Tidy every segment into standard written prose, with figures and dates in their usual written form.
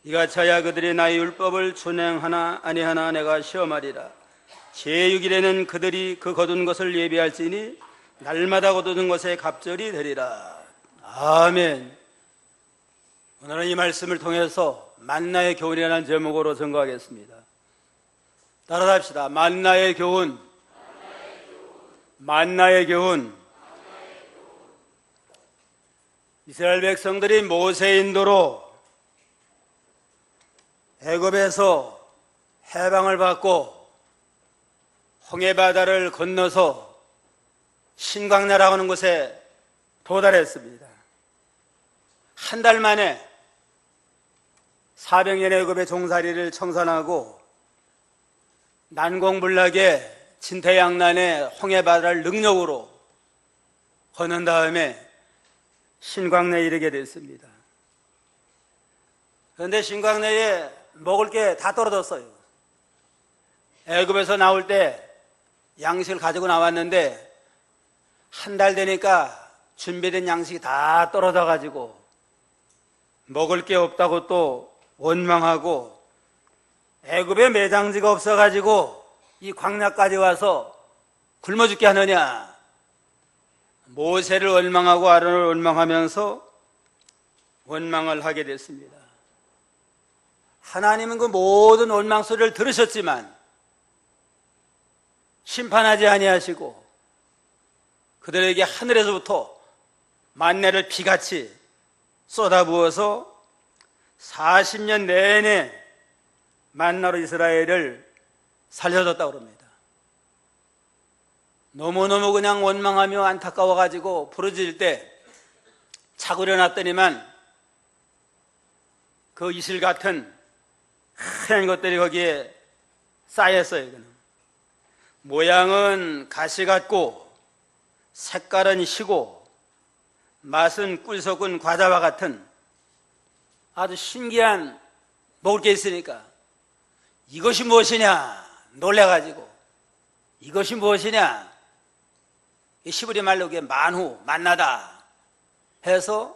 이같이하여 그들이 나의 율법을 준행하나 아니하나 내가 시험하리라. 제6일에는 그들이 그 거둔 것을 예비할지니 날마다 거두는 것에 갑절이 되리라. 아멘. 오늘은 이 말씀을 통해서 만나의 교훈이라는 제목으로 증거하겠습니다. 따라합시다. 만나의 교훈. 만나의 교훈. 이스라엘 백성들이 모세 인도로 애굽에서 해방을 받고 홍해바다를 건너서 신광야라고 하는 곳에 도달했습니다. 한 달 만에 400년의 애굽의 종살이를 청산하고 난공불락의 진퇴양난의 홍해바다를 능력으로 거는 다음에 신광야에 이르게 됐습니다. 그런데 신광야에 먹을 게 다 떨어졌어요. 애굽에서 나올 때 양식을 가지고 나왔는데 한 달 되니까 준비된 양식이 다 떨어져 가지고 먹을 게 없다고 또 원망하고 애굽에 매장지가 없어 가지고 이 광야까지 와서 굶어 죽게 하느냐. 모세를 원망하고 아론을 원망하면서 원망을 하게 됐습니다. 하나님은 그 모든 원망 소리를 들으셨지만 심판하지 아니하시고 그들에게 하늘에서부터 만나를 비같이 쏟아부어서 40년 내내 만나로 이스라엘을 살려줬다고 합니다. 너무너무 그냥 원망하며 안타까워가지고 부르짖을 때 자고 일어났더니만 그 이슬 같은 하얀 것들이 거기에 쌓였어요. 모양은 가시 같고 색깔은 희고 맛은 꿀 섞은 과자와 같은 아주 신기한 먹을 게 있으니까 이것이 무엇이냐 놀래가지고 이것이 무엇이냐 히브리 말로 그게 만후 만나다 해서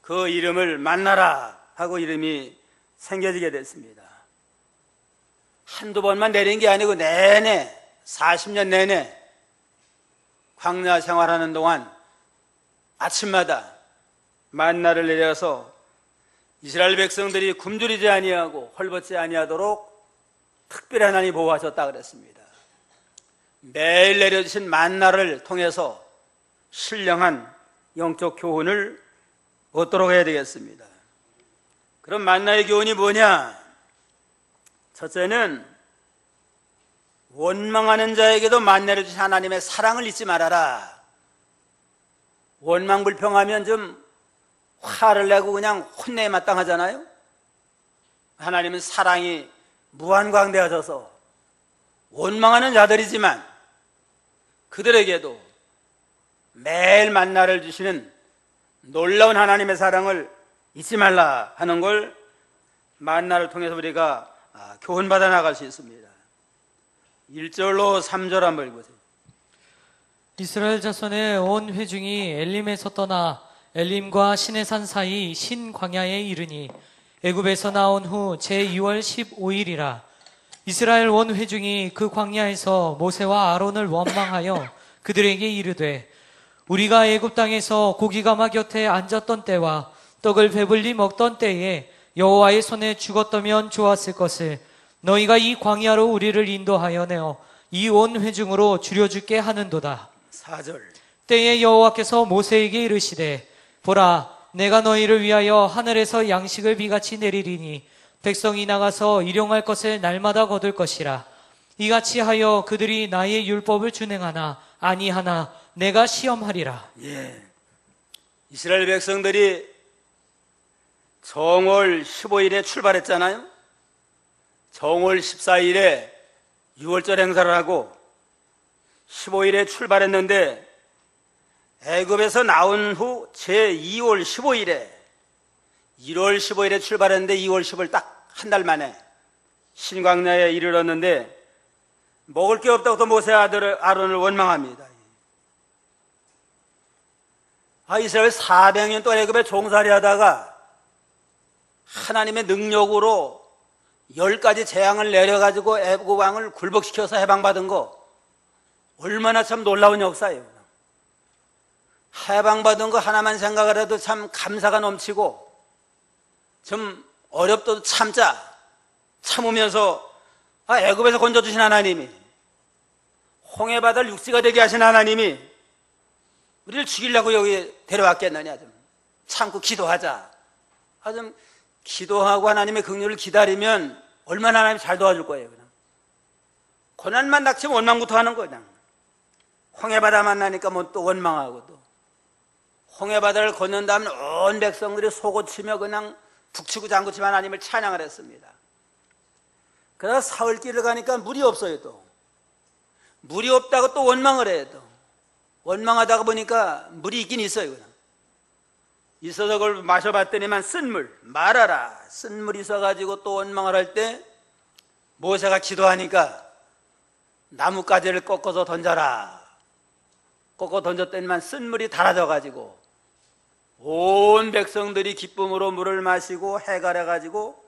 그 이름을 만나라 하고 이름이 생겨지게 됐습니다. 한두 번만 내린 게 아니고 내내 40년 내내 광야 생활하는 동안 아침마다 만나를 내려서 이스라엘 백성들이 굶주리지 아니하고 헐벗지 아니하도록 특별히 하나님이 보호하셨다 그랬습니다. 매일 내려주신 만나를 통해서 신령한 영적 교훈을 얻도록 해야 되겠습니다. 그럼 만나의 교훈이 뭐냐? 첫째는 원망하는 자에게도 만나를 주신 하나님의 사랑을 잊지 말아라. 원망 불평하면 좀 화를 내고 그냥 혼내에 마땅하잖아요. 하나님은 사랑이 무한광대하셔서 원망하는 자들이지만 그들에게도 매일 만나를 주시는 놀라운 하나님의 사랑을 잊지 말라 하는 걸 만나를 통해서 우리가 교훈받아 나갈 수 있습니다. 1절로 3절 한번 읽으세요. 이스라엘 자손의 온 회중이 엘림에서 떠나 엘림과 시내산 사이 신광야에 이르니 애굽에서 나온 후 제2월 15일이라. 이스라엘 온 회중이 그 광야에서 모세와 아론을 원망하여 그들에게 이르되 우리가 애굽 땅에서 고기가마 곁에 앉았던 때와 떡을 배불리 먹던 때에 여호와의 손에 죽었다면 좋았을 것을 너희가 이 광야로 우리를 인도하여 내어 이 온 회중으로 줄여줄게 하는도다. 4절. 때에 여호와께서 모세에게 이르시되 보라 내가 너희를 위하여 하늘에서 양식을 비같이 내리리니 백성이 나가서 일용할 것을 날마다 거둘 것이라. 이같이 하여 그들이 나의 율법을 준행하나 아니하나 내가 시험하리라. 이스라엘 백성들이 정월 15일에 출발했잖아요. 정월 14일에 6월절 행사를 하고 15일에 출발했는데 애굽에서 나온 후 제2월 15일에 1월 15일에 출발했는데 2월 15일 딱 한 달 만에 신광야에 이르렀는데 먹을 게 없다고 또 모세 아론을 원망합니다. 이스라엘 400년 동안 애굽에 종살이 하다가 하나님의 능력으로 10가지 재앙을 내려가지고 애굽 왕을 굴복시켜서 해방받은 거 얼마나 참 놀라운 역사예요. 해방받은 거 하나만 생각을 해도 참 감사가 넘치고, 좀 어렵도 참으면서 애굽에서 건져주신 하나님이, 홍해바다를 육지가 되게 하신 하나님이 우리를 죽이려고 여기 데려왔겠느냐. 좀 참고 기도하자. 좀 기도하고 하나님의 긍휼을 기다리면 얼마나 하나님이 잘 도와줄 거예요. 그냥 고난만 닥치면 원망부터 하는 거예요. 그냥 홍해바다 만나니까 뭐 또 원망하고, 또 홍해바다를 건넌 다음에 온 백성들이 속옷치며 그냥 북치고 장구치며 하나님을 찬양을 했습니다. 그러다 사흘길을 가니까 물이 없어요. 또 물이 없다고 또 원망을 해요. 또 원망하다가 보니까 물이 있긴 있어요. 그냥 있어서 그걸 마셔봤더니만 쓴물, 말하라, 쓴물이 있어가지고 또 원망을 할 때 모세가 기도하니까 나뭇가지를 꺾어서 던져라. 꺾어 던졌더니만 쓴물이 달아져가지고 온 백성들이 기쁨으로 물을 마시고 해갈해가지고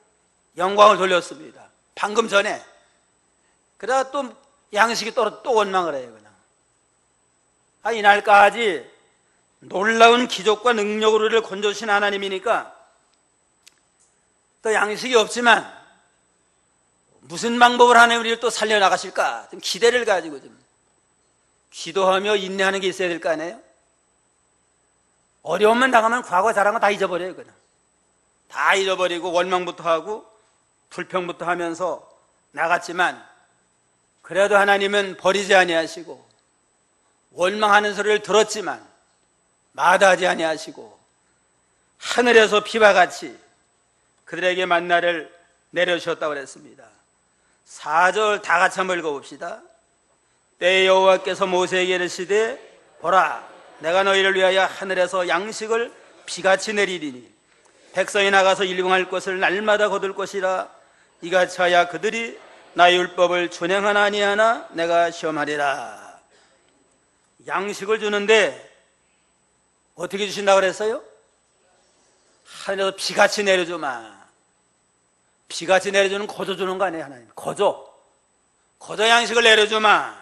영광을 돌렸습니다. 방금 전에. 그러다 또 양식이 또 원망을 해요. 그냥 이날까지 놀라운 기적과 능력으로 우리를 건져주신 하나님이니까 또 양식이 없지만 무슨 방법을 하나님 우리를 또 살려나가실까, 좀 기대를 가지고 좀 기도하며 인내하는 게 있어야 될 거 아니에요? 어려움만 당하면 과거 잘한 거 다 잊어버려요. 그냥 다 잊어버리고 원망부터 하고 불평부터 하면서 나갔지만, 그래도 하나님은 버리지 아니하시고, 원망하는 소리를 들었지만 마다하지 아니하시고 하늘에서 비와 같이 그들에게 만나를 내려주셨다고 그랬습니다. 4절 다 같이 한번 읽어봅시다. 때에 여호와께서 모세에게 이르시되 보라, 내가 너희를 위하여 하늘에서 양식을 비같이 내리리니 백성이 나가서 일용할 것을 날마다 거둘 것이라. 이같이 하여 그들이 나의 율법을 준행하나 아니하나 내가 시험하리라. 양식을 주는데 어떻게 주신다고 그랬어요? 하늘에서 비같이 내려주마. 비같이 내려주는 거저 주는 거 아니에요. 하나님 거저 양식을 내려주마.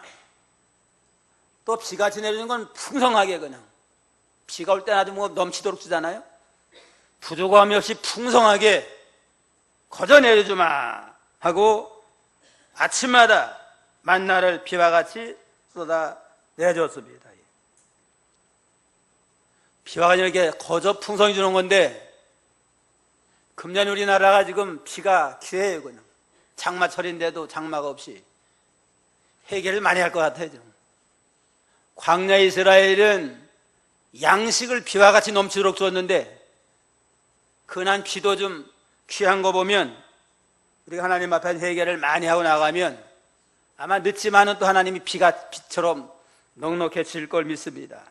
또 비같이 내려주는 건 풍성하게, 그냥 비가 올 때는 아주 뭐 넘치도록 주잖아요. 부족함이 없이 풍성하게 거저 내려주마 하고 아침마다 만나를 비와 같이 쏟아 내줬습니다. 비와 같이 이렇게 거저 풍성히 주는 건데, 금년 우리나라가 지금 비가 귀해요. 그냥 장마철인데도 장마가 없이 해결을 많이 할 것 같아요. 지금 광야 이스라엘은 양식을 비와 같이 넘치도록 주었는데, 그난 비도 좀 귀한 거 보면 우리가 하나님 앞에 회개를 많이 하고 나가면 아마 늦지만은 또 하나님이 비처럼 넉넉해질 걸 믿습니다.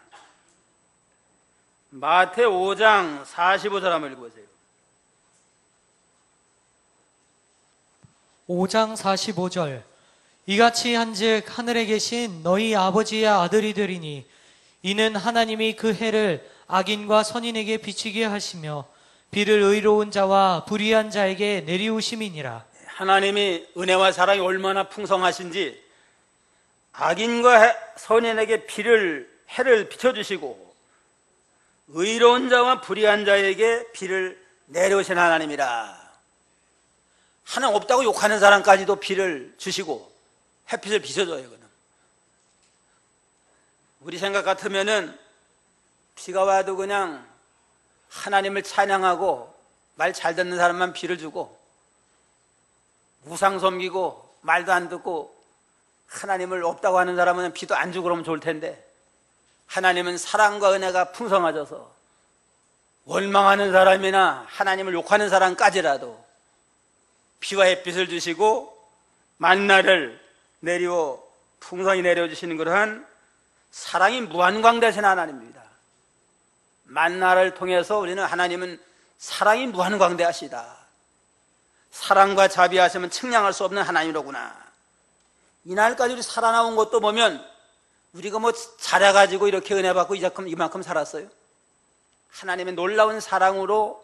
마태 5장 45절 한번 읽어보세요. 5장 45절. 이같이 한즉 하늘에 계신 너희 아버지의 아들이 되리니 이는 하나님이 그 해를 악인과 선인에게 비치게 하시며 비를 의로운 자와 불의한 자에게 내리우심이니라. 하나님이 은혜와 사랑이 얼마나 풍성하신지 악인과 선인에게 해를 비춰주시고 의로운 자와 불의한 자에게 비를 내려오신 하나님이라. 하나 없다고 욕하는 사람까지도 비를 주시고 햇빛을 비춰줘요. 우리 생각 같으면은 비가 와도 그냥 하나님을 찬양하고 말 잘 듣는 사람만 비를 주고, 우상 섬기고 말도 안 듣고 하나님을 없다고 하는 사람은 비도 안 주고 그러면 좋을 텐데, 하나님은 사랑과 은혜가 풍성하셔서 원망하는 사람이나 하나님을 욕하는 사람까지라도 비와 햇빛을 주시고 만나를 내리워 풍성히 내려주시는 그러한 사랑이 무한광대하신 하나님입니다. 만나를 통해서 우리는 하나님은 사랑이 무한광대하시다, 사랑과 자비하시면 측량할 수 없는 하나님이로구나. 이날까지 우리 살아나온 것도 보면 우리가 뭐 잘해가지고 이렇게 은혜 받고 이만큼 살았어요? 하나님의 놀라운 사랑으로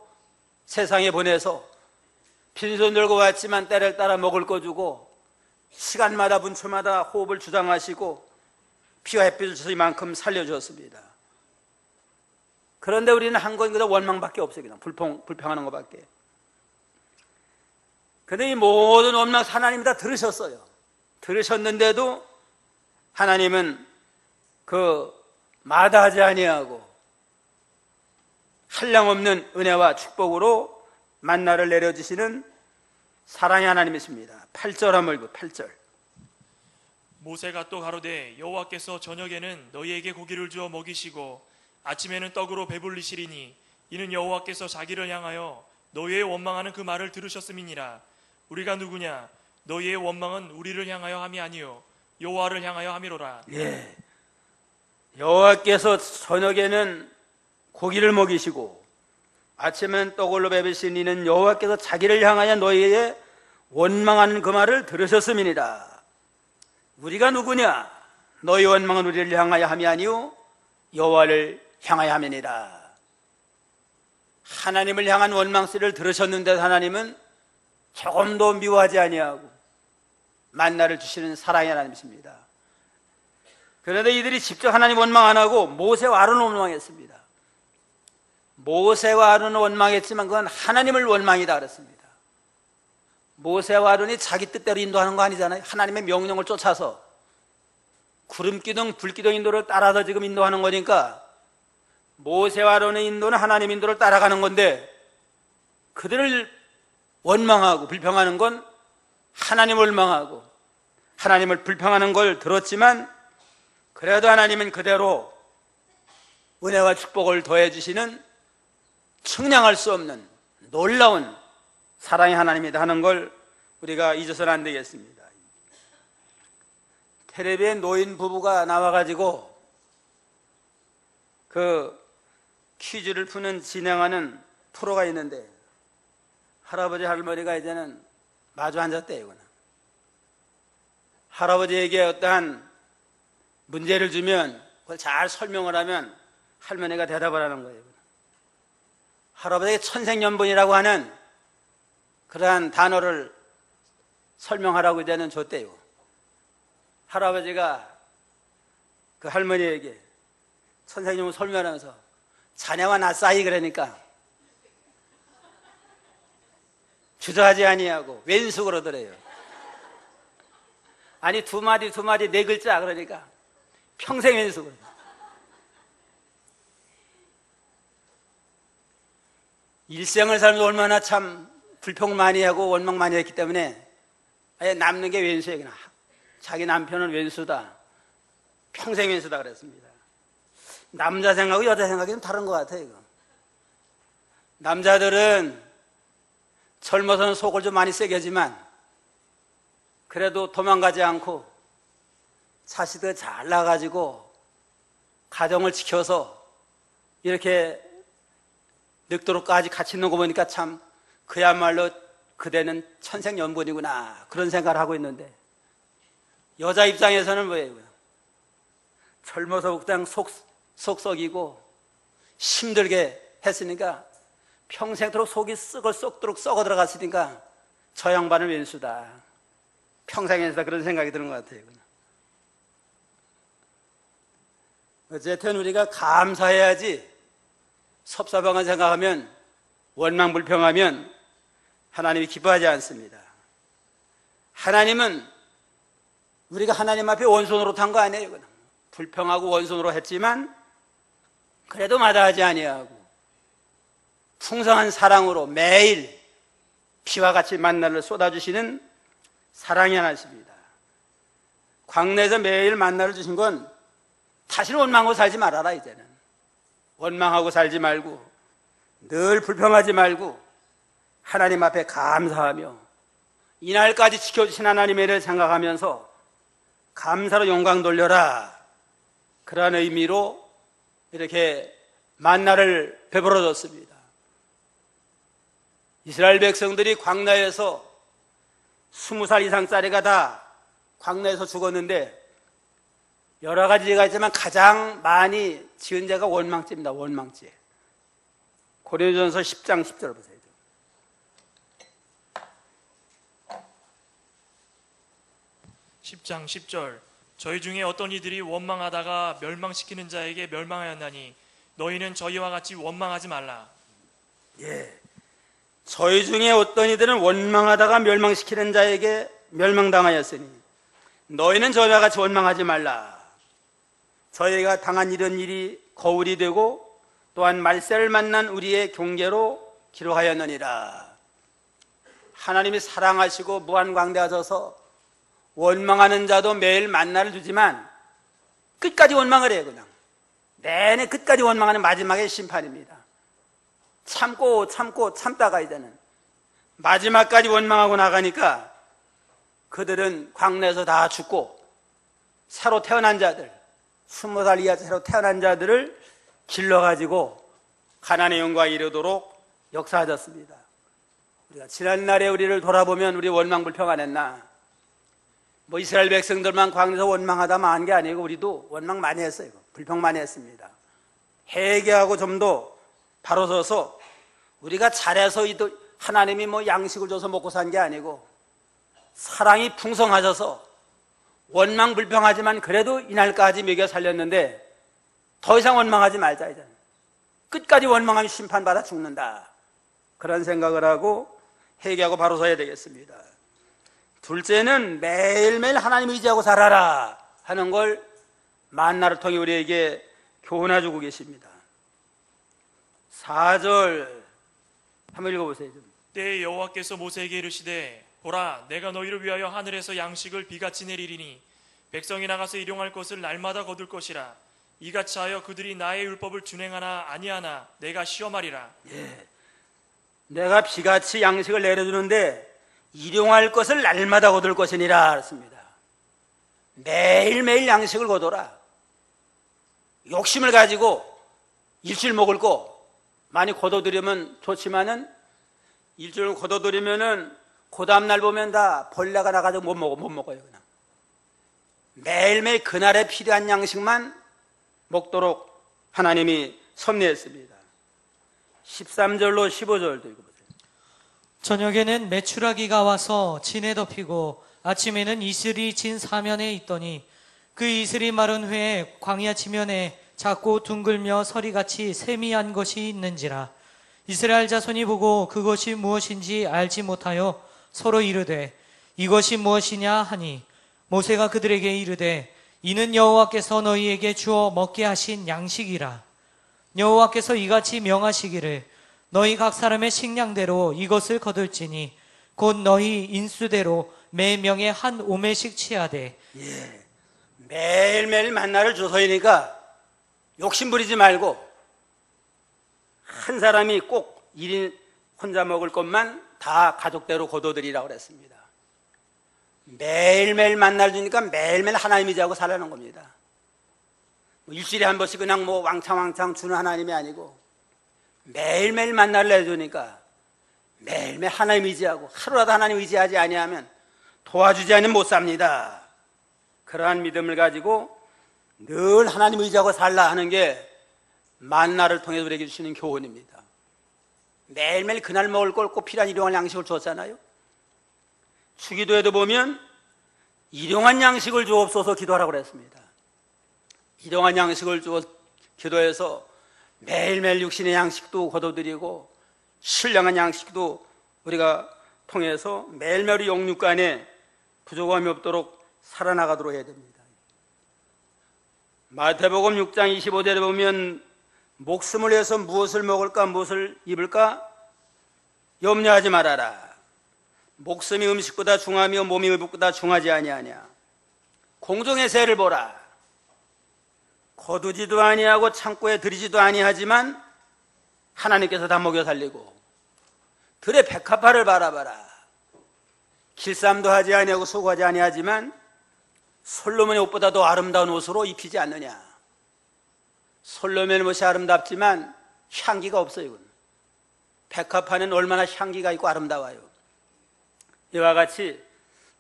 세상에 보내서 빈손 들고 왔지만 때를 따라 먹을 거 주고 시간마다 분초마다 호흡을 주장하시고 피와 햇빛을 주셔서 이만큼 살려주었습니다. 그런데 우리는 한 건 그저 원망밖에 없어요. 그냥 불평하는 것밖에. 그런데 이 모든 원망 하나님이 다 들으셨어요. 들으셨는데도 하나님은 마다하지 아니하고 한량없는 은혜와 축복으로 만나를 내려주시는 사랑의 하나님이십니다. 8절 한번 읽고 8절. 모세가 또 가로되 여호와께서 저녁에는 너희에게 고기를 주어 먹이시고 아침에는 떡으로 배불리시리니 이는 여호와께서 자기를 향하여 너희의 원망하는 그 말을 들으셨음이니라. 우리가 누구냐? 너희의 원망은 우리를 향하여 함이 아니요 여호와를 향하여 함이로라. 예. 여호와께서 저녁에는 고기를 먹이시고 아침에는 떡으로 배부신 이는 여호와께서 자기를 향하여 너희의 원망하는 그 말을 들으셨음이니라. 우리가 누구냐? 너희 원망은 우리를 향하여 함이 아니요 여호와를 향하여 함이니라. 하나님을 향한 원망소리를 들으셨는데 하나님은 조금도 미워하지 아니하고 만나를 주시는 사랑의 하나님이십니다. 그런데 이들이 직접 하나님 원망 안 하고 모세와 아론을 원망했습니다. 모세와 아론은 원망했지만 그건 하나님을 원망이다 그랬습니다. 모세와 아론이 자기 뜻대로 인도하는 거 아니잖아요. 하나님의 명령을 쫓아서 구름기둥 불기둥 인도를 따라서 지금 인도하는 거니까 모세와 아론의 인도는 하나님 인도를 따라가는 건데 그들을 원망하고 불평하는 건 하나님을 원망하고 하나님을 불평하는 걸 들었지만 그래도 하나님은 그대로 은혜와 축복을 더해 주시는 측량할 수 없는 놀라운 사랑의 하나님이다 하는 걸 우리가 잊어서는 안 되겠습니다. 텔레비에 노인 부부가 나와가지고 그 퀴즈를 푸는 진행하는 프로가 있는데 할아버지 할머니가 이제는 마주 앉았대요. 이거는. 할아버지에게 어떠한 문제를 주면 그걸 잘 설명을 하면 할머니가 대답을 하는 거예요. 할아버지에게 천생연분이라고 하는 그러한 단어를 설명하라고 이제는 줬대요. 할아버지가 그 할머니에게 천생연분 설명하면서 자네와 나 사이 그러니까 주저하지 아니하고 왼수 그러더래요. 아니 두 마디 네 글자 그러니까 평생 왼수 그러더래요. 일생을 살면서 얼마나 참 불평 많이 하고 원망 많이 했기 때문에 아예 남는 게 왼수예요. 그냥. 자기 남편은 왼수다. 평생 왼수다 그랬습니다. 남자 생각하고 여자 생각이 좀 다른 것 같아요. 이거. 남자들은 젊어서는 속을 좀 많이 세게 하지만 그래도 도망가지 않고 자식들 잘 낳아가지고 가정을 지켜서 이렇게 늙도록까지 같이 있는 거 보니까 참 그야말로 그대는 천생연분이구나 그런 생각을 하고 있는데 여자 입장에서는 뭐예요? 젊어서 그냥 속썩이고 힘들게 했으니까 평생토록 속이 썩도록 썩어 들어갔으니까 저 양반은 왼수다. 평생에서 그런 생각이 드는 것 같아요. 어쨌든 우리가 감사해야지 섭섭한 생각하면 원망불평하면 하나님이 기뻐하지 않습니다. 하나님은 우리가 하나님 앞에 원수노릇 한 거 아니에요. 불평하고 원수노릇 했지만 그래도 마다하지 아니하고 풍성한 사랑으로 매일 피와 같이 만나를 쏟아주시는 사랑이 하나십니다. 광내에서 매일 만나를 주신 건 다시는 원망하고 살지 말아라. 이제는 원망하고 살지 말고 늘 불평하지 말고 하나님 앞에 감사하며 이날까지 지켜주신 하나님의 일을 생각하면서 감사로 영광 돌려라. 그러한 의미로 이렇게 만나를 베풀어 줬습니다. 이스라엘 백성들이 광야에서 20살 이상짜리가 다 광야에서 죽었는데 여러 가지 죄가 있지만 가장 많이 지은 죄가 원망죄입니다. 원망죄. 고린도전서 10장 10절 보세요. 10장 10절 저희 중에 어떤 이들이 원망하다가 멸망시키는 자에게 멸망하였나니 너희는 저희와 같이 원망하지 말라. 예. 저희 중에 어떤 이들은 원망하다가 멸망시키는 자에게 멸망당하였으니 너희는 저희와 같이 원망하지 말라. 저희가 당한 이런 일이 거울이 되고 또한 말세를 만난 우리의 경계로 기록하였느니라. 하나님이 사랑하시고 무한광대하셔서 원망하는 자도 매일 만나를 주지만 끝까지 원망을 해요. 그냥 내내 끝까지 원망하는 마지막의 심판입니다. 참고 참다가 이제는 마지막까지 원망하고 나가니까 그들은 광야에서 다 죽고 새로 태어난 자들 20살 이하 새로 태어난 자들을 길러가지고 가나안의 영광에 이르도록 역사하셨습니다. 우리가 지난날에 우리를 돌아보면 우리 원망불평 안 했나? 뭐 이스라엘 백성들만 광야에서 원망하다 망한 게 아니고 우리도 원망 많이 했어요. 불평 많이 했습니다. 회개하고 좀 더 바로 서서 우리가 잘해서 하나님이 뭐 양식을 줘서 먹고 산 게 아니고 사랑이 풍성하셔서 원망 불평하지만 그래도 이날까지 먹여 살렸는데 더 이상 원망하지 말자. 이제 끝까지 원망하면 심판받아 죽는다. 그런 생각을 하고 회개하고 바로 서야 되겠습니다. 둘째는 매일매일 하나님 의지하고 살아라 하는 걸 만나를 통해 우리에게 교훈해 주고 계십니다. 4절 한번 읽어보세요. 때에 여호와께서 모세에게 이르시되 보라 내가 너희를 위하여 하늘에서 양식을 비같이 내리리니 백성이 나가서 일용할 것을 날마다 거둘 것이라. 이같이 하여 그들이 나의 율법을 준행하나 아니하나 내가 시험하리라. 예. 내가 비같이 양식을 내려주는데 일용할 것을 날마다 거둘 것이니라 했습니다. 매일매일 양식을 거둬라. 욕심을 가지고 일주일 먹을 거 많이 거둬들이면 좋지만은 일주일 거둬들이면은 그 다음날 보면 다 벌레가 나가지고 못 먹어요. 그냥. 매일매일 그날에 필요한 양식만 먹도록 하나님이 섭리했습니다. 13절로 15절도 읽어보세요. 저녁에는 메추라기가 와서 진에 덮이고 아침에는 이슬이 진 사면에 있더니 그 이슬이 마른 후에 광야 지면에 작고 둥글며 서리같이 세미한 것이 있는지라. 이스라엘 자손이 보고 그것이 무엇인지 알지 못하여 서로 이르되 이것이 무엇이냐 하니 모세가 그들에게 이르되 이는 여호와께서 너희에게 주어 먹게 하신 양식이라. 여호와께서 이같이 명하시기를 너희 각 사람의 식량대로 이것을 거둘지니 곧 너희 인수대로 매 명에 한 오매씩 취하되. 예. 매일매일 만나를 줘서이니까 욕심 부리지 말고 한 사람이 꼭 1인 혼자 먹을 것만 다 가족대로 거둬들이라고 그랬습니다. 매일매일 만나를 주니까 매일매일 하나님 의지하고 살아가는 겁니다. 일주일에 한 번씩 그냥 뭐 왕창 주는 하나님이 아니고 매일매일 만나를 내주니까 매일매일 하나님 의지하고 하루라도 하나님 의지하지 아니하면 도와주지 않으면 못 삽니다. 그러한 믿음을 가지고 늘 하나님 의지하고 살라 하는 게 만나를 통해 우리에게 주시는 교훈입니다. 매일매일 그날 먹을 걸 꼭 필요한 일용할 양식을 줬잖아요. 주기도에도 보면 일용한 양식을 주옵소서 기도하라고 그랬습니다. 일용한 양식을 주어 기도해서 매일매일 육신의 양식도 거둬들이고 신령한 양식도 우리가 통해서 매일매일 영육간에 부족함이 없도록 살아나가도록 해야 됩니다. 마태복음 6장 25절에 보면 목숨을 위해서 무엇을 먹을까 무엇을 입을까 염려하지 말아라. 목숨이 음식보다 중하며 몸이 의복보다 중하지 아니하냐. 공중의 새를 보라. 거두지도 아니하고 창고에 들이지도 아니하지만 하나님께서 다 먹여 살리고 들의 백합화를 바라봐라. 길쌈도 하지 아니하고 수고하지 아니하지만 솔로몬의 옷보다 더 아름다운 옷으로 입히지 않느냐. 솔로몬의 옷이 아름답지만 향기가 없어요. 백합화는 얼마나 향기가 있고 아름다워요. 이와 같이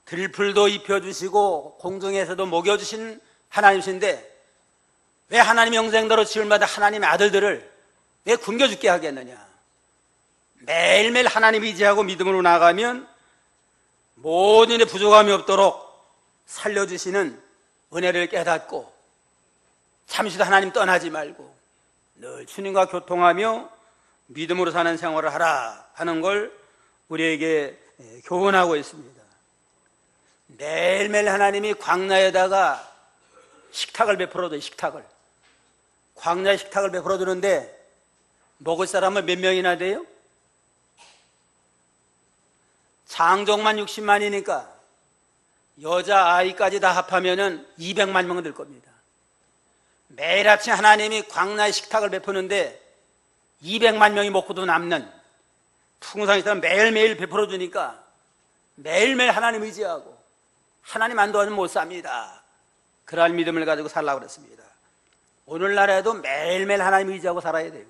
들풀도 입혀주시고 공중에서도 먹여주신 하나님이신데 왜 하나님 영생대로 지을마다 하나님의 아들들을 왜 굶겨 죽게 하겠느냐. 매일매일 하나님 의지하고 믿음으로 나가면 모든 일에 부족함이 없도록 살려주시는 은혜를 깨닫고 잠시도 하나님 떠나지 말고 늘 주님과 교통하며 믿음으로 사는 생활을 하라 하는 걸 우리에게 교훈하고 있습니다. 매일매일 하나님이 광야에다가 식탁을 베풀어줘요. 식탁을. 광야에 식탁을 베풀어주는데 먹을 사람은 몇 명이나 돼요? 장정만 60만이니까 여자아이까지 다 합하면 200만 명 될 겁니다. 매일 아침 하나님이 광야에 식탁을 베푸는데 200만 명이 먹고도 남는 풍성식탁을 매일매일 베풀어 주니까 매일매일 하나님 의지하고 하나님 안 도와주면 못 삽니다. 그러한 믿음을 가지고 살라고 그랬습니다. 오늘날에도 매일매일 하나님 의지하고 살아야 돼요.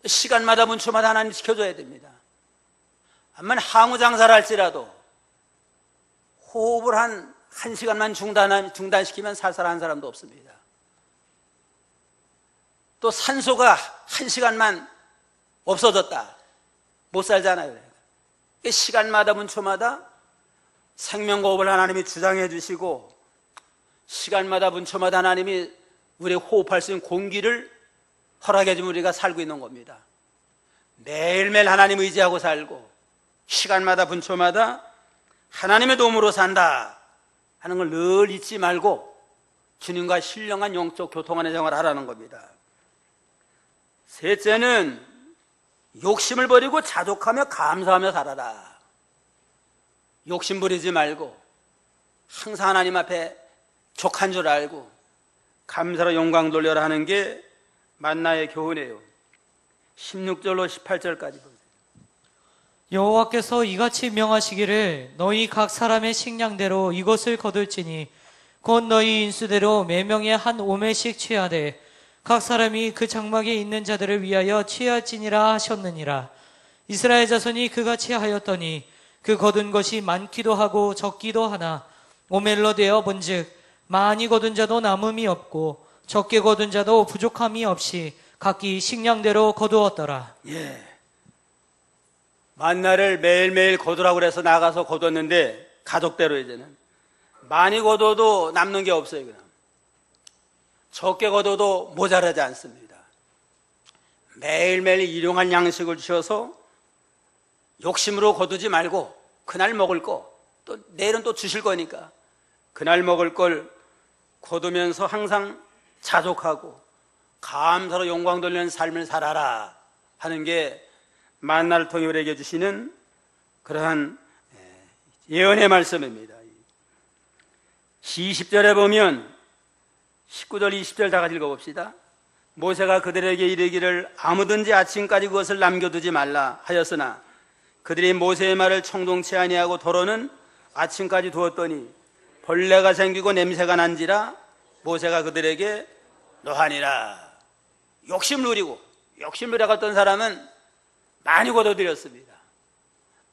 시간마다 분초마다 하나님 지켜줘야 됩니다. 아마 항우 장사를 할지라도 호흡을 한 시간만 중단시키면 살살한 사람도 없습니다. 또 산소가 1시간만 없어졌다. 못 살잖아요. 시간마다 분초마다 생명호흡을 하나님이 주장해 주시고 시간마다 분초마다 하나님이 우리 호흡할 수 있는 공기를 허락해 주면 우리가 살고 있는 겁니다. 매일매일 하나님 의지하고 살고 시간마다 분초마다 하나님의 도움으로 산다 하는 걸 늘 잊지 말고 주님과 신령한 영적 교통하는 생활을 하라는 겁니다. 셋째는 욕심을 버리고 자족하며 감사하며 살아라. 욕심 부리지 말고 항상 하나님 앞에 족한 줄 알고 감사로 영광 돌려라 하는 게 만나의 교훈이에요. 16절로 18절까지 보세요. 여호와께서 이같이 명하시기를 너희 각 사람의 식량대로 이것을 거둘지니 곧 너희 인수대로 매명에 한 오매씩 취하되 각 사람이 그 장막에 있는 자들을 위하여 취할지니라 하셨느니라. 이스라엘 자손이 그같이 하였더니 그 거둔 것이 많기도 하고 적기도 하나 오멜로 되어 본즉 많이 거둔 자도 남음이 없고 적게 거둔 자도 부족함이 없이 각기 식량대로 거두었더라. 예. 만나를 매일매일 거두라고 그래서 나가서 거뒀는데 가족대로 이제는 많이 거둬도 남는 게 없어요. 그냥 적게 거둬도 모자라지 않습니다. 매일매일 일용할 양식을 주셔서 욕심으로 거두지 말고 그날 먹을 거 또 내일은 또 주실 거니까 그날 먹을 걸 거두면서 항상 자족하고 감사로 영광 돌리는 삶을 살아라 하는 게 만나를 통해 우리에게 주시는 그러한 예언의 말씀입니다. 20절에 보면 19절 20절 다 같이 읽어봅시다. 모세가 그들에게 이르기를 아무든지 아침까지 그것을 남겨두지 말라 하였으나 그들이 모세의 말을 청동치 아니하고 도로는 아침까지 두었더니 벌레가 생기고 냄새가 난지라 모세가 그들에게 노하니라. 욕심을 누리고 욕심을 누려갔던 사람은 많이 거둬들였습니다.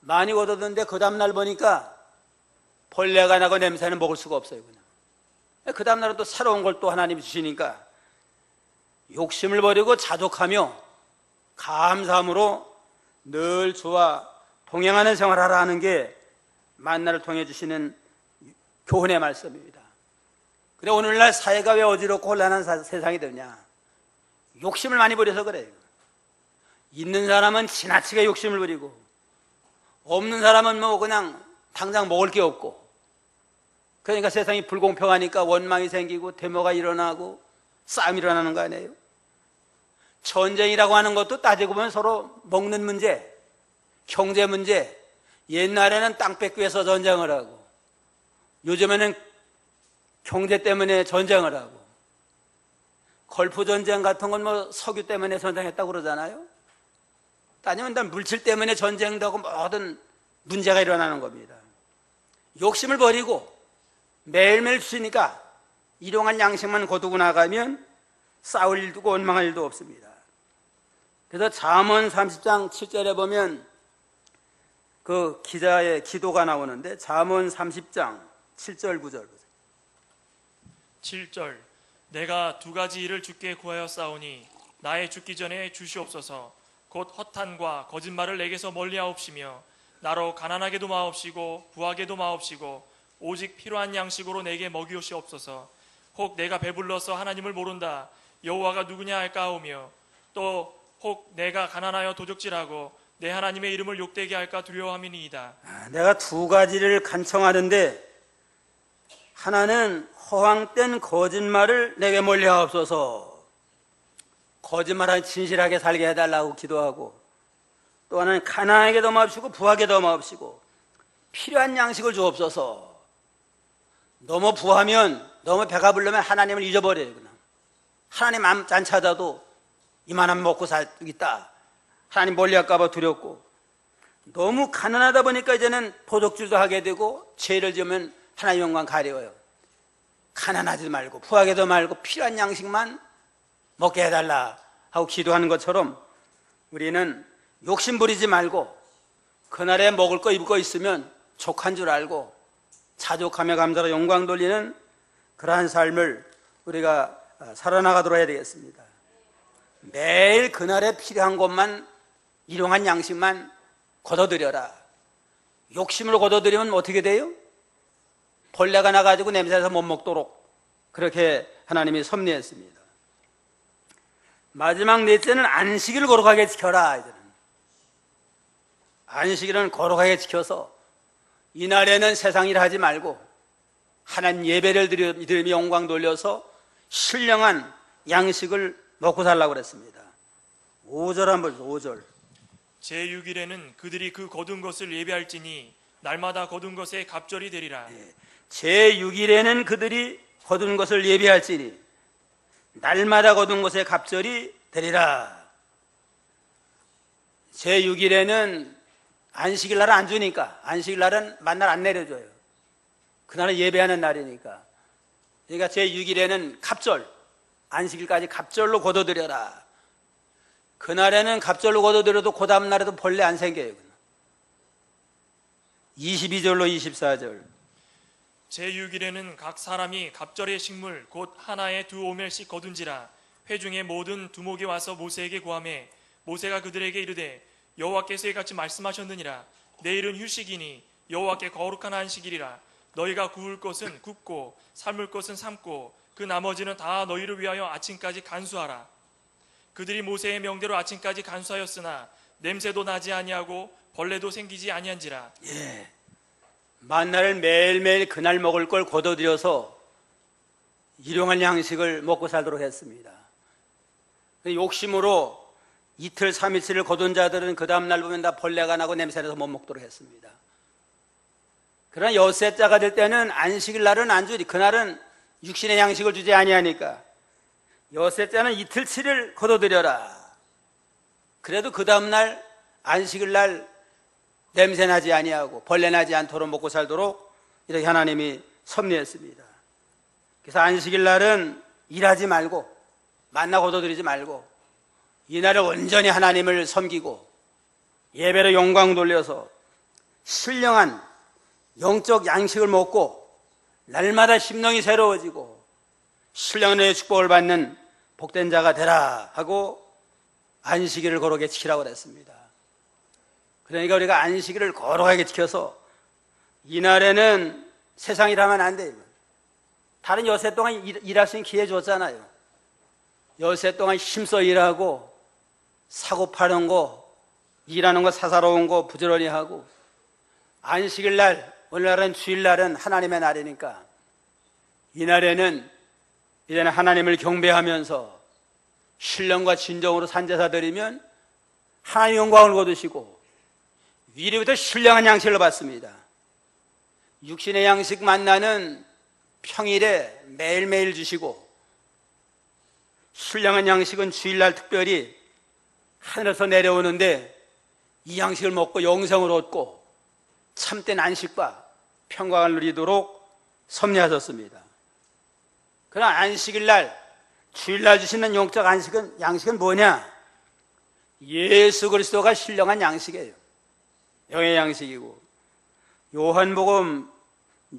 많이 거둬들였는데 그 다음날 보니까 벌레가 나고 냄새는 먹을 수가 없어요. 그냥. 그 다음날은 또 새로운 걸 또 하나님이 주시니까 욕심을 버리고 자족하며 감사함으로 늘 주와 동행하는 생활을 하라 하는 게 만나를 통해 주시는 교훈의 말씀입니다. 근데 오늘날 사회가 왜 어지럽고 혼란한 세상이 되냐? 욕심을 많이 부려서 그래요. 있는 사람은 지나치게 욕심을 부리고 없는 사람은 뭐 그냥 당장 먹을 게 없고 그러니까 세상이 불공평하니까 원망이 생기고 데모가 일어나고 싸움이 일어나는 거 아니에요? 전쟁이라고 하는 것도 따지고 보면 서로 먹는 문제, 경제 문제. 옛날에는 땅 뺏기 위해서 전쟁을 하고 요즘에는 경제 때문에 전쟁을 하고 걸프 전쟁 같은 건 뭐 석유 때문에 전쟁했다고 그러잖아요. 따지면 일단 물질 때문에 전쟁도 하고 모든 문제가 일어나는 겁니다. 욕심을 버리고 매일매일 주시니까 일용할 양식만 거두고 나가면 싸울 일도 없고 원망할 일도 없습니다. 그래서 잠언 30장 7절에 보면 그 기자의 기도가 나오는데 잠언 30장 7절 9절 7절 내가 두 가지 일을 주께 구하여 싸우니 나의 죽기 전에 주시옵소서. 곧 허탄과 거짓말을 내게서 멀리하옵시며 나로 가난하게도 마옵시고 부하게도 마옵시고 오직 필요한 양식으로 내게 먹이옵소서. 혹 내가 배불러서 하나님을 모른다 여호와가 누구냐 할까 하오며 또 혹 내가 가난하여 도적질하고 내 하나님의 이름을 욕되게 할까 두려워함이니이다. 내가 두 가지를 간청하는데 하나는 허황된 거짓말을 내게 멀리 하옵소서. 거짓말하지 진실하게 살게 해달라고 기도하고, 또 하나는 가난하게도 마옵시고 부하게도 마옵시고 필요한 양식을 주옵소서. 너무 부하면, 너무 배가 부르면 하나님을 잊어버려요. 그냥 하나님 안 찾아도 이만하면 먹고 살겠다, 하나님 멀리 할까 봐 두렵고, 너무 가난하다 보니까 이제는 도둑질도 하게 되고 죄를 지으면 하나님 영광 가려워요. 가난하지 말고 부하게도 말고 필요한 양식만 먹게 해달라 하고 기도하는 것처럼 우리는 욕심 부리지 말고 그날에 먹을 거 입을 거 있으면 족한 줄 알고 자족하며 감사로 영광 돌리는 그러한 삶을 우리가 살아나가도록 해야 되겠습니다. 매일 그날에 필요한 것만, 일용한 양식만 걷어들여라. 욕심을 걷어들이면 어떻게 돼요? 벌레가 나가지고 냄새나서 못 먹도록 그렇게 하나님이 섭리했습니다. 마지막 넷째는 안식일을 거룩하게 지켜라. 이제는 안식일은 거룩하게 지켜서 이날에는 세상 일 하지 말고 하나님 예배를 드리며 영광 돌려서 신령한 양식을 먹고 살라고 그랬습니다. 5절 한번 보세요. 5절. 제6일에는 그들이 그 거둔 것을 예배할지니 날마다 거둔 것에 갑절이 되리라. 제6일에는 그들이 거둔 것을 예배할지니 날마다 거둔 것에 갑절이 되리라. 제6일에는 안식일 날은 안 주니까, 안식일 날은 만날 안 내려줘요. 그날은 예배하는 날이니까. 그러니까 제6일에는 갑절, 안식일까지 갑절로 거둬들여라. 그날에는 갑절로 거둬들여도 그 다음 날에도 벌레 안 생겨요. 22절로 24절. 제6일에는 각 사람이 갑절의 식물 곧 하나에 2오멜씩 거둔지라. 회중의 모든 두목이 와서 모세에게 구하매 모세가 그들에게 이르되 여호와께서 이같이 말씀하셨느니라. 내일은 휴식이니 여호와께 거룩한 안식일이라. 너희가 구울 것은 굽고 삶을 것은 삶고 그 나머지는 다 너희를 위하여 아침까지 간수하라. 그들이 모세의 명대로 아침까지 간수하였으나 냄새도 나지 아니하고 벌레도 생기지 아니한지라. 만나를 매일매일 그날 먹을 걸 거둬들여서 일용할 양식을 먹고 살도록 했습니다. 욕심으로 이틀 3일치를 거둔 자들은 그 다음날 보면 다 벌레가 나고 냄새나서 못 먹도록 했습니다. 그러나 엿새자가 될 때는 안식일 날은 안 주지. 그날은 육신의 양식을 주지 아니하니까 엿새자는 이틀치를 거둬들여라. 그래도 그 다음날 안식일 날 냄새 나지 아니하고 벌레 나지 않도록 먹고 살도록 이렇게 하나님이 섭리했습니다. 그래서 안식일 날은 일하지 말고 만나 거둬들이지 말고 이날을 온전히 하나님을 섬기고 예배로 영광 돌려서 신령한 영적 양식을 먹고 날마다 심령이 새로워지고 신령의 축복을 받는 복된 자가 되라 하고 안식일을 거룩하게 지키라고 그랬습니다. 그러니까 우리가 안식일을 거룩하게 지켜서 이날에는 세상 일하면 안 돼요. 다른 여세 동안 일할 수 있는 기회 줬잖아요. 여세 동안 힘써 일하고 사고 파는 거, 일하는 거 사사로운 거 부지런히 하고, 안식일 날, 오늘날은 주일날은 하나님의 날이니까 이날에는 이제는 하나님을 경배하면서 신령과 진정으로 산제사 드리면 하나님 영광을 거두시고 위로부터 신령한 양식을 받습니다. 육신의 양식 만나는 평일에 매일매일 주시고 신령한 양식은 주일날 특별히 하늘에서 내려오는데 이 양식을 먹고 영생을 얻고 참된 안식과 평강을 누리도록 섭리하셨습니다. 그러나 안식일날 주일날 주시는 영적 양식은 뭐냐? 예수 그리스도가 신령한 양식이에요. 영의 양식이고 요한복음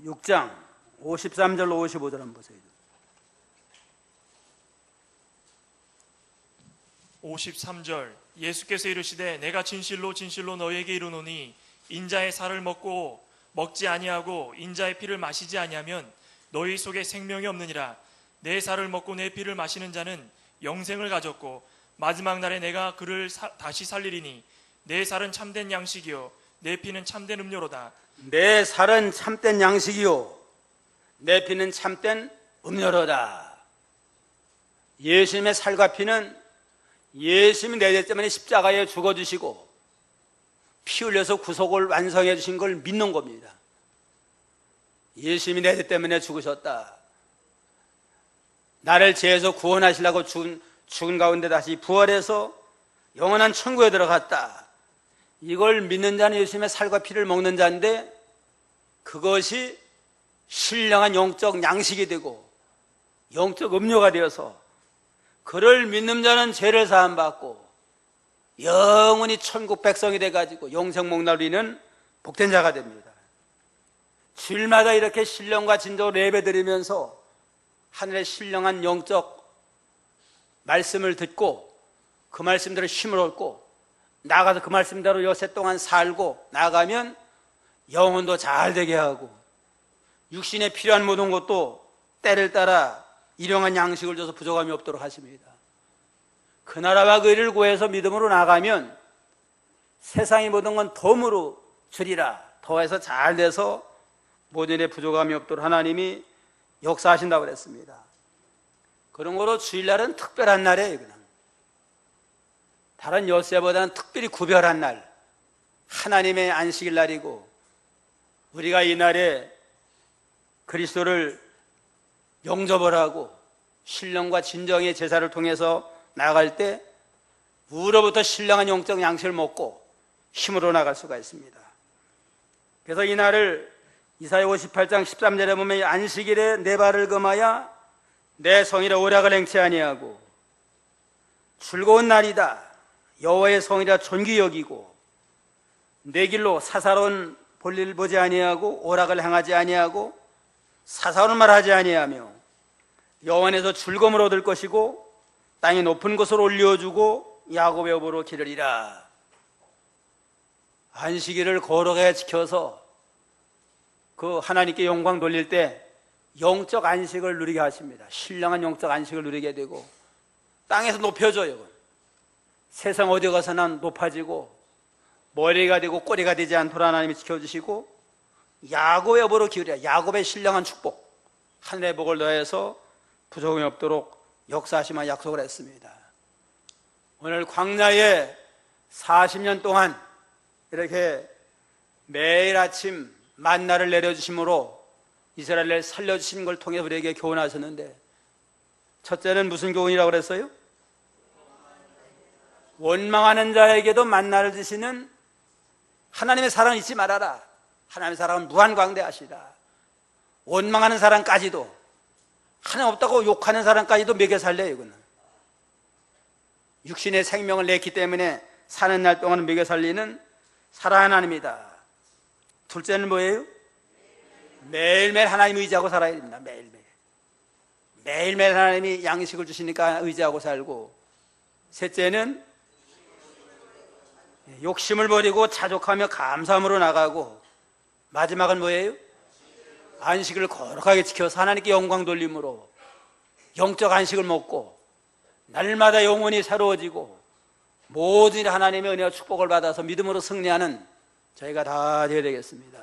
6장 53절로 55절 한번 보세요. 53절. 예수께서 이르시되 내가 진실로 진실로 너희에게 이르노니 인자의 살을 먹고 먹지 아니하고 인자의 피를 마시지 아니하면 너희 속에 생명이 없느니라. 내 살을 먹고 내 피를 마시는 자는 영생을 가졌고 마지막 날에 내가 그를 다시 살리리니 내 살은 참된 양식이요 내 피는 참된 음료로다. 내 살은 참된 양식이요 내 피는 참된 음료로다. 예수님의 살과 피는 예수님이 내 죄 때문에 십자가에 죽어주시고 피 흘려서 구속을 완성해 주신 걸 믿는 겁니다. 예수님이 내 죄 때문에 죽으셨다. 나를 죄에서 구원하시려고 죽은 가운데 다시 부활해서 영원한 천국에 들어갔다. 이걸 믿는 자는 예수님의 살과 피를 먹는 자인데 그것이 신령한 영적 양식이 되고 영적 음료가 되어서 그를 믿는 자는 죄를 사함받고 영원히 천국 백성이 돼가지고 영생 목날 누리는 복된 자가 됩니다. 주일마다 이렇게 신령과 진정으로 예배드리면서 하늘의 신령한 영적 말씀을 듣고 그 말씀대로 힘을 얻고 나가서 그 말씀대로 여세 동안 살고 나가면 영혼도 잘 되게 하고 육신에 필요한 모든 것도 때를 따라 일용한 양식을 줘서 부족함이 없도록 하십니다. 그 나라와 그 일을 구해서 믿음으로 나가면 세상의 모든 건 덤으로 주리라. 더해서 잘 돼서 모든 일에 부족함이 없도록 하나님이 역사하신다고 그랬습니다. 그런 거로 주일날은 특별한 날이에요. 그냥 다른 엿새보다는 특별히 구별한 날, 하나님의 안식일 날이고 우리가 이 날에 그리스도를 영접을 하고 신령과 진정의 제사를 통해서 나아갈 때 우로부터 신령한 영적 양식을 먹고 힘으로 나갈 수가 있습니다. 그래서 이 날을 이사야 58장 13절에 보면 안식일에 내 발을 금하여 내 성일에 오락을 행치 아니하고 즐거운 날이다. 여호와의 성이라 존귀 여기고 내 길로 사사로운 볼일 보지 아니하고 오락을 행하지 아니하고 사사로운 말 하지 아니하며 여호와 안에서 즐거움을 얻을 것이고 땅의 높은 곳으로 올려주고 야곱의 업으로 기르리라. 안식일을 거룩하게 지켜서 그 하나님께 영광 돌릴 때 영적 안식을 누리게 하십니다. 신령한 영적 안식을 누리게 되고 땅에서 높여줘요. 세상 어디 가서나 높아지고 머리가 되고 꼬리가 되지 않도록 하나님이 지켜주시고 야곱의 업으로 기울여 야곱의 신령한 축복 하늘의 복을 더해서 부족함이 없도록 역사하시며 약속을 했습니다. 오늘 광야에 40년 동안 이렇게 매일 아침 만나를 내려주심으로 이스라엘을 살려주신 걸 통해 우리에게 교훈하셨는데 첫째는 무슨 교훈이라고 그랬어요? 원망하는 자에게도 만나를 주시는 하나님의 사랑을 잊지 말아라. 하나님의 사랑은 무한광대하시다. 원망하는 사람까지도 하나님 없다고 욕하는 사람까지도 먹여 살려요. 이거는 육신의 생명을 냈기 때문에 사는 날 동안 먹여 살리는 사랑하는 하나님이다. 둘째는 뭐예요? 매일매일 하나님 의지하고 살아야 됩니다. 매일매일 하나님이 양식을 주시니까 의지하고 살고 셋째는 욕심을 버리고 자족하며 감사함으로 나가고 마지막은 뭐예요? 안식을 거룩하게 지켜서 하나님께 영광 돌림으로 영적 안식을 먹고 날마다 영혼이 새로워지고 모든 하나님의 은혜와 축복을 받아서 믿음으로 승리하는 저희가 다 되어야 되겠습니다.